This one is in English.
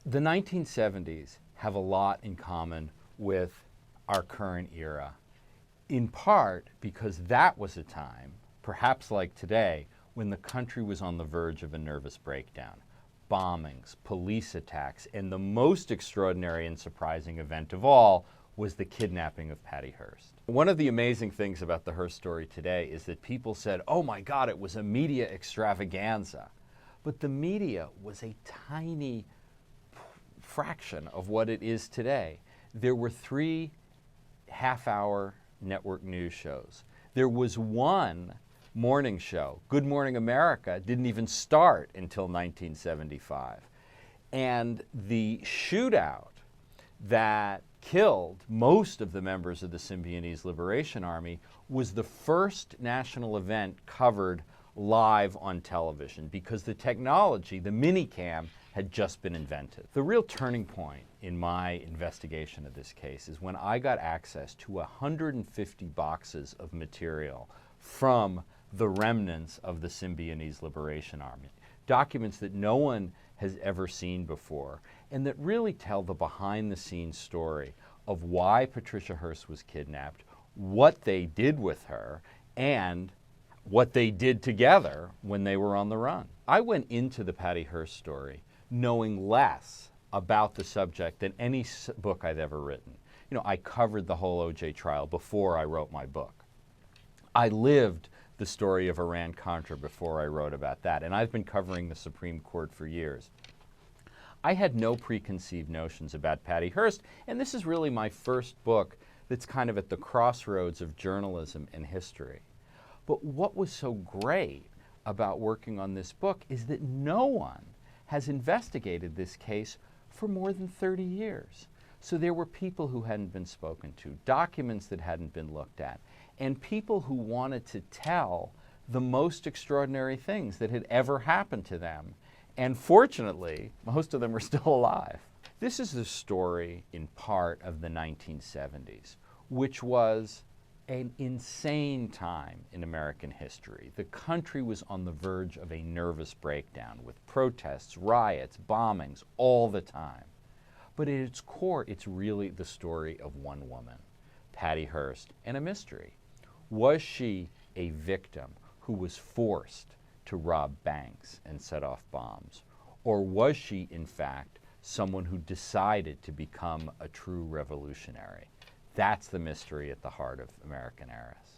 The 1970s have a lot in common with our current era, in part because that was a time, perhaps like today, when the country was on the verge of a nervous breakdown. Bombings, police attacks, and the most extraordinary and surprising event of all was the kidnapping of Patty Hearst. One of the amazing things about the Hearst story today is that people said, oh my God, it was a media extravaganza. But the media was a tiny fraction of what it is today. There were 3 half-hour network news shows. There was one morning show. Good Morning America didn't even start until 1975. And the shootout that killed most of the members of the Symbionese Liberation Army was the first national event covered live on television because the technology, the minicam, had just been invented. The real turning point in my investigation of this case is when I got access to 150 boxes of material from the remnants of the Symbionese Liberation Army, documents that no one has ever seen before, and that really tell the behind-the-scenes story of why Patricia Hearst was kidnapped, what they did with her, and what they did together when they were on the run. I went into the Patty Hearst story knowing less about the subject than any book I've ever written. You know, I covered the whole O.J. trial before I wrote my book. I lived the story of Iran-Contra before I wrote about that, and I've been covering the Supreme Court for years. I had no preconceived notions about Patty Hearst, and this is really my first book that's kind of at the crossroads of journalism and history. But what was so great about working on this book is that no one has investigated this case for more than 30 years. So there were people who hadn't been spoken to, documents that hadn't been looked at, and people who wanted to tell the most extraordinary things that had ever happened to them. And fortunately, most of them are still alive. This is the story, in part, of the 1970s, which was an insane time in American history. The country was on the verge of a nervous breakdown with protests, riots, bombings all the time. But at its core, it's really the story of one woman, Patty Hearst, and a mystery. Was she a victim who was forced to rob banks and set off bombs? Or was she, in fact, someone who decided to become a true revolutionary? That's the mystery at the heart of American Heiress.